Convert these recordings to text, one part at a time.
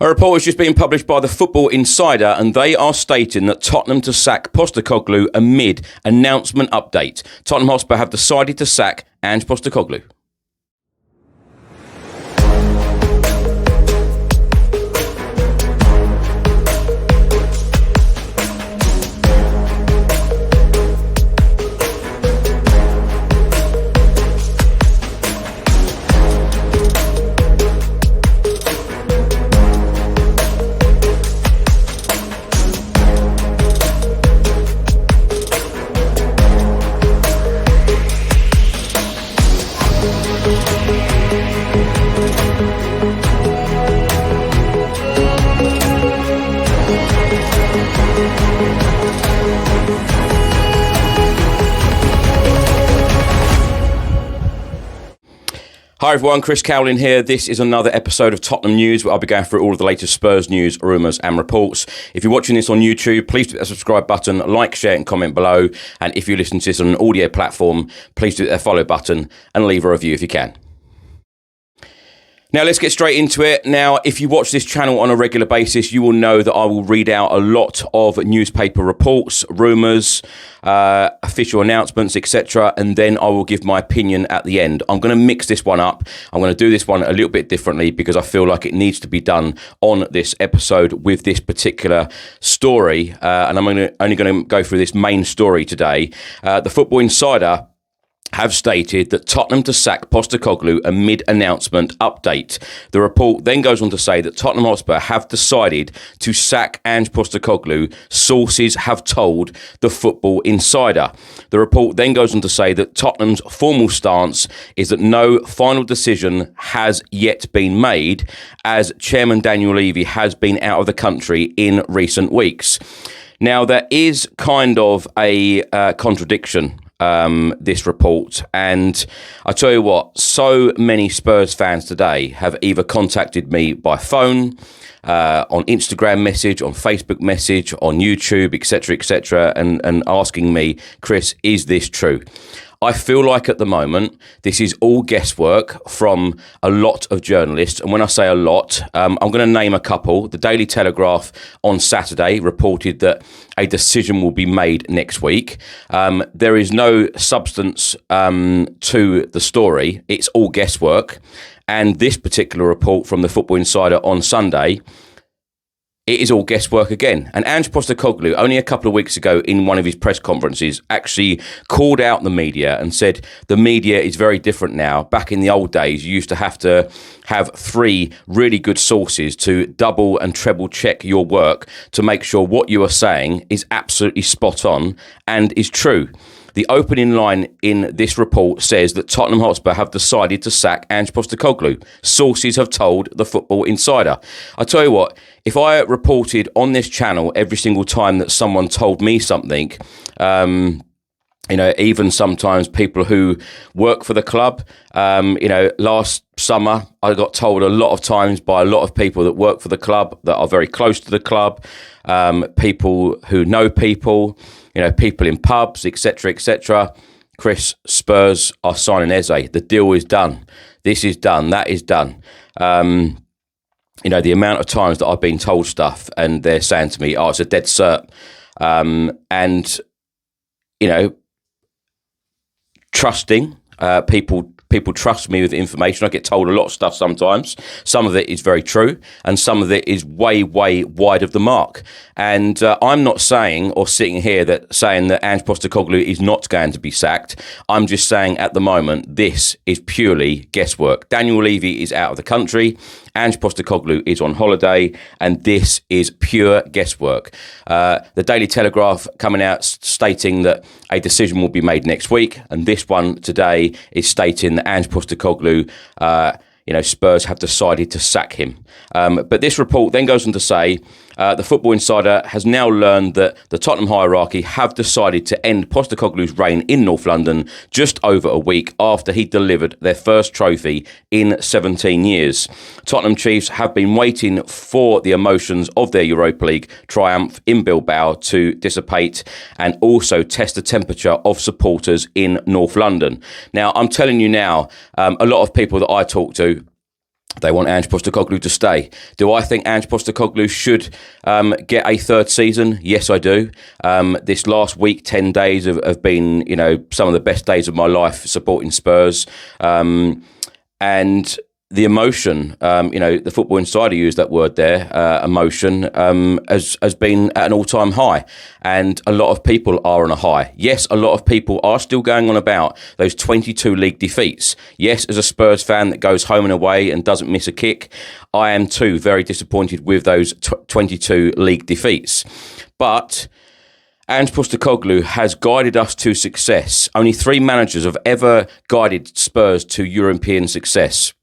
A report has just been published by the Football Insider, and they are stating that Tottenham to sack Postecoglou amid announcement update. Tottenham Hotspur have decided to sack Ange Postecoglou. Hi everyone, Chris Cowlin here. This is another episode of Tottenham News where I'll be going through all of the latest Spurs news, rumours and reports. If you're watching this on YouTube, please hit the subscribe button, like, share and comment below. And if you listen to this on an audio platform, please do the follow button and leave a review if you can. Now let's get straight into it. Now, if you watch this channel on a regular basis, you will know that I will read out a lot of newspaper reports, rumours, official announcements, etc. And then I will give my opinion at the end. I'm going to mix this one up. I'm going to do this one a little bit differently because I feel like it needs to be done on this episode with this particular story. And I'm only going to go through this main story today. The Football Insider have stated that Tottenham to sack Postecoglou amid announcement update. The report then goes on to say that Tottenham Hotspur have decided to sack Ange Postecoglou, sources have told the Football Insider. The report then goes on to say that Tottenham's formal stance is that no final decision has yet been made, as Chairman Daniel Levy has been out of the country in recent weeks. Now, there is kind of a contradiction this report, and I tell you what, so many Spurs fans today have either contacted me by phone, on Instagram message, on Facebook message, on YouTube, etc., and asking me, Chris, is this true? I feel like at the moment, this is all guesswork from a lot of journalists. And when I say a lot, I'm going to name a couple. The Daily Telegraph on Saturday reported that a decision will be made next week. There is no substance to the story. It's all guesswork. And this particular report from the Football Insider on Sunday, it is all guesswork again. And Ange Postecoglou, only a couple of weeks ago in one of his press conferences, actually called out the media and said the media is very different now. Back in the old days, you used to have 3 really good sources to double and treble check your work to make sure what you are saying is absolutely spot on and is true. The opening line in this report says that Tottenham Hotspur have decided to sack Ange Postecoglou. Sources have told the Football Insider. I tell you what, if I reported on this channel every single time that someone told me something, even sometimes people who work for the club, last summer I got told a lot of times by a lot of people that work for the club, that are very close to the club, people who know people, people in pubs, etc. Chris, Spurs are signing Eze. The deal is done. This is done. That is done. The amount of times that I've been told stuff and they're saying to me, oh, it's a dead cert. Trusting people trust me with information. I get told a lot of stuff sometimes. Some of it is very true, and some of it is way wide of the mark. And I'm not saying or sitting here saying that Ange Postecoglou is not going to be sacked. I'm just saying at the moment this is purely guesswork. Daniel Levy is out of the country. Ange Postecoglou is on holiday, and this is pure guesswork. The Daily Telegraph coming out stating that a decision will be made next week, and this one today is stating that Ange Postecoglou, Spurs have decided to sack him. But this report then goes on to say the Football Insider has now learned that the Tottenham hierarchy have decided to end Postecoglou's reign in North London just over a week after he delivered their first trophy in 17 years. Tottenham Chiefs have been waiting for the emotions of their Europa League triumph in Bilbao to dissipate and also test the temperature of supporters in North London. Now, I'm telling you now, a lot of people that I talk to, They want Ange Postecoglou to stay. Do I think Ange Postecoglou should get a third season? Yes, I do. This last week, 10 days have been, some of the best days of my life supporting Spurs. And the emotion, the Football Insider used that word there, emotion, has been at an all-time high. And a lot of people are on a high. Yes, a lot of people are still going on about those 22 league defeats. Yes, as a Spurs fan that goes home and away and doesn't miss a kick, I am too very disappointed with those 22 league defeats. But Ange Postecoglou has guided us to success. Only 3 managers have ever guided Spurs to European success.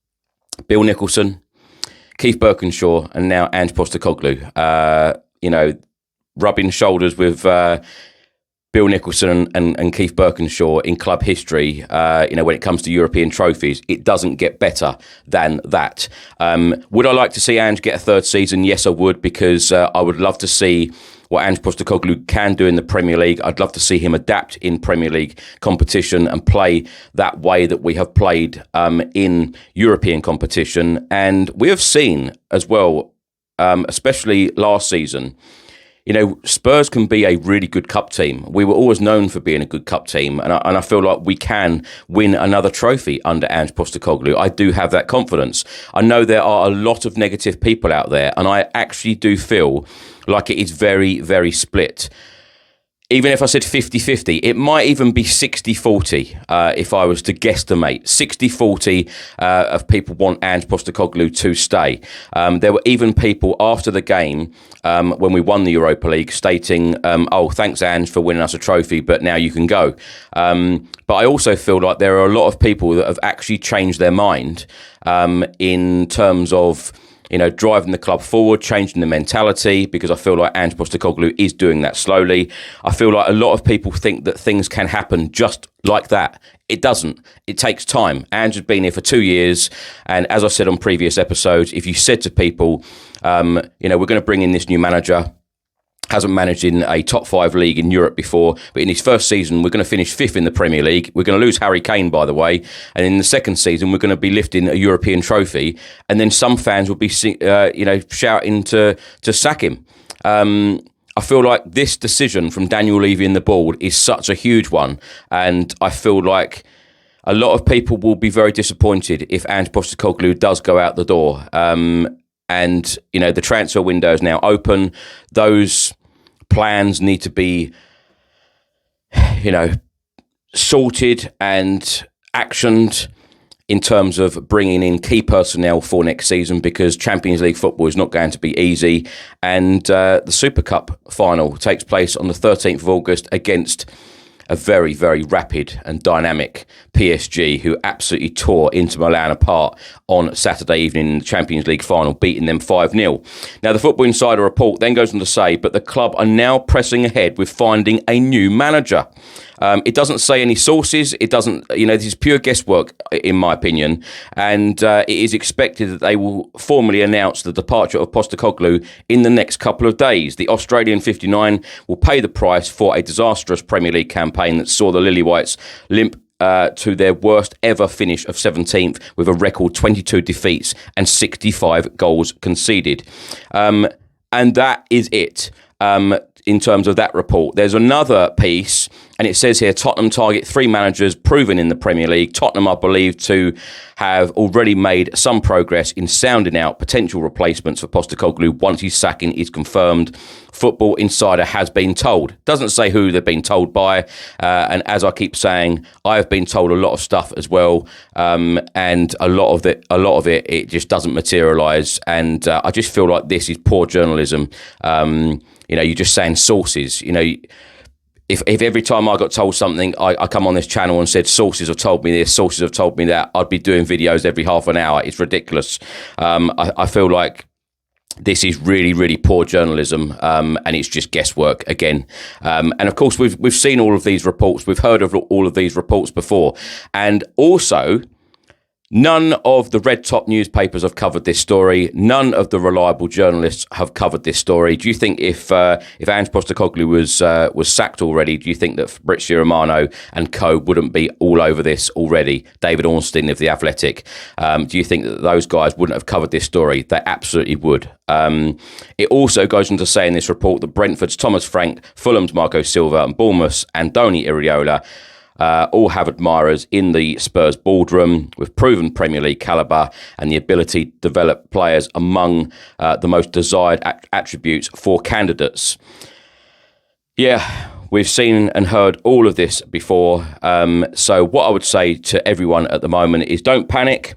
Bill Nicholson, Keith Birkinshaw, and now Ange Postecoglou. Rubbing shoulders with Bill Nicholson and Keith Birkinshaw in club history, when it comes to European trophies. It doesn't get better than that. Would I like to see Ange get a third season? Yes, I would, because I would love to see what Ange Postecoglou can do in the Premier League. I'd love to see him adapt in Premier League competition and play that way that we have played in European competition. And we have seen as well, especially last season, Spurs can be a really good cup team. We were always known for being a good cup team, and I feel like we can win another trophy under Ange Postecoglou. I do have that confidence. I know there are a lot of negative people out there, and I actually do feel like it is very, very split. Even if I said 50-50, it might even be 60-40 if I was to guesstimate. 60-40 of people want Ange Postecoglou to stay. There were even people after the game when we won the Europa League stating, thanks Ange for winning us a trophy, but now you can go. But I also feel like there are a lot of people that have actually changed their mind in terms of driving the club forward, changing the mentality, because I feel like Ange Postecoglou is doing that slowly. I feel like a lot of people think that things can happen just like that. It doesn't. It takes time. Ange has been here for 2 years. And as I said on previous episodes, if you said to people, we're going to bring in this new manager, hasn't managed in a top 5 league in Europe before, but in his first season, we're going to finish 5th in the Premier League. We're going to lose Harry Kane, by the way. And in the second season, we're going to be lifting a European trophy. And then some fans will be, shouting to sack him. I feel like this decision from Daniel Levy and the board is such a huge one. And I feel like a lot of people will be very disappointed if Ange Postecoglou does go out the door. And, the transfer window is now open. Those plans need to be, sorted and actioned in terms of bringing in key personnel for next season, because Champions League football is not going to be easy. And the Super Cup final takes place on the 13th of August against a very, very rapid and dynamic PSG who absolutely tore Inter Milan apart on Saturday evening in the Champions League final, beating them 5-0. Now, the Football Insider report then goes on to say, but the club are now pressing ahead with finding a new manager. It doesn't say any sources. It doesn't, this is pure guesswork, in my opinion. And it is expected that they will formally announce the departure of Postecoglou in the next couple of days. The Australian 59 will pay the price for a disastrous Premier League campaign that saw the Lily Whites limp to their worst ever finish of 17th with a record 22 defeats and 65 goals conceded. And that is it. In terms of that report, there's another piece, and it says here Tottenham target 3 managers proven in the Premier League. Tottenham are believed to have already made some progress in sounding out potential replacements for Postecoglou once his sacking is confirmed. Football Insider has been told. Doesn't say who they've been told by, and as I keep saying, I have been told a lot of stuff as well, and a lot of it just doesn't materialise, and I just feel like this is poor journalism. You're just saying sources. If every time I got told something, I come on this channel and said, sources have told me this, sources have told me that, I'd be doing videos every half an hour. It's ridiculous. I feel like this is really, really poor journalism, and it's just guesswork again. And of course, we've seen all of these reports. We've heard of all of these reports before. And also, None of the red top newspapers have covered this story. None of the reliable journalists have covered this story. Do you think if Ange Postecoglou was sacked already, do you think that Fabrizio Romano and co wouldn't be all over this already? David Ornstein of The Athletic. Do you think that those guys wouldn't have covered this story? They absolutely would. It also goes on to say in this report that Brentford's Thomas Frank, Fulham's Marco Silva, and Bournemouth's Andoni Iraola all have admirers in the Spurs boardroom with proven Premier League calibre and the ability to develop players among the most desired attributes for candidates. Yeah, we've seen and heard all of this before. So what I would say to everyone at the moment is don't panic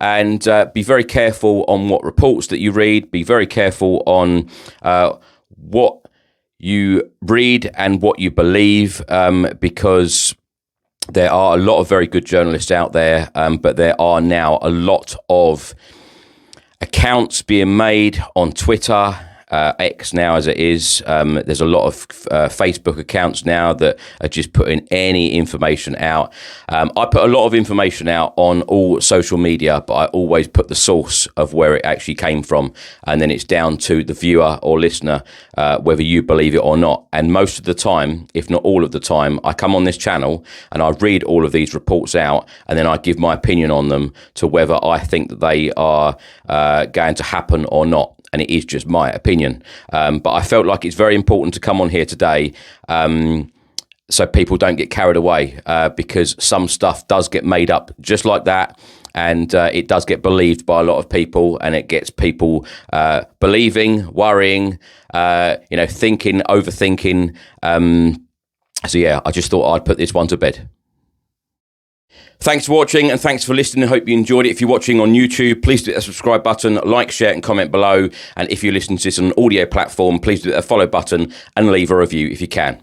and be very careful on what reports that you read. Be very careful on what you read and what you believe because there are a lot of very good journalists out there, but there are now a lot of accounts being made on Twitter, X now as it is. There's a lot of Facebook accounts now that are just putting any information out. I put a lot of information out on all social media, but I always put the source of where it actually came from. And then it's down to the viewer or listener whether you believe it or not. And most of the time, if not all of the time, I come on this channel and I read all of these reports out and then I give my opinion on them to whether I think that they are going to happen or not. And it is just my opinion. But I felt like it's very important to come on here today so people don't get carried away because some stuff does get made up just like that. And it does get believed by a lot of people and it gets people believing, worrying, thinking, overthinking. So yeah, I just thought I'd put this one to bed. Thanks for watching and thanks for listening. I hope you enjoyed it. If you're watching on YouTube, please do hit the subscribe button, like, share and comment below. And if you listen to this on an audio platform, please do hit the follow button and leave a review if you can.